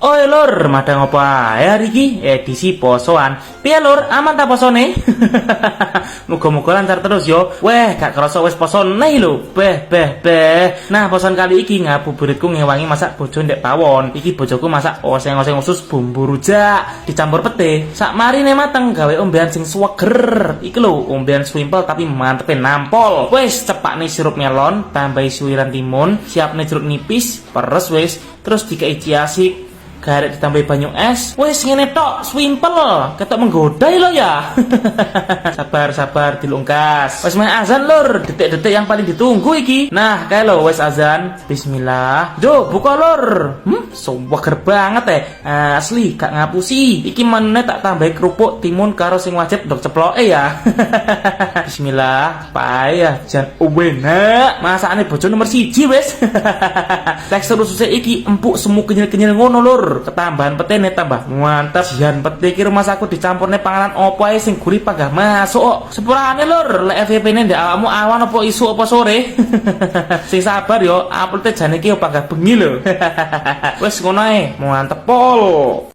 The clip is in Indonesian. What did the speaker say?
Oi lur, madang apa ae hari iki? Edisi posoan. Piye lur, aman ta posone? Muga-muga lancar terus yo. Weh, gak kerasa wis poso neh lho. Beh. Nah, posoan kali iki ngabuburitku ngewangi masak bojo ndek pawon. Iki bojoku masak oseng-oseng usus bumbu rujak dicampur pete. Sak marine mateng gawe ombean sing sweger. Iki lho, ombean swimpel tapi mantepin nampol. Wis cepakne sirup melon, tambahi suwiran timun, siapne jeruk nipis, peres wis, terus dikei ciasik. Garek ditambahi banyu es. Wes ngene tok, swimpel. Ketok menggoda lo ya. Sabar dilungkas. Wes meh azan lur, detik-detik yang paling ditunggu iki. Nah, kae lo wes azan. Bismillah. Jo, buka lur. Sewager banget asli, gak ngapusi. Iki meneh tak tambahi kerupuk timun karo sing wajib ndok ceploke ya. Bismillah. Pae ya jan enak. Masakane bojo nomor 1 wes. Tekstur ususe iki empuk semu kenyil-kenyil ngono lur. Ketambahan petene tambah mantap. Jian pete iki rumah aku dicampurne panganan opo ae sing gurih panggah masuk. Sepurane lur, lek FVP-ne ndek awakmu awan opo isu opo sore. Sing sabar yo, upload jane iki panggah bengi lho. Wes ngono ae, mantep pol.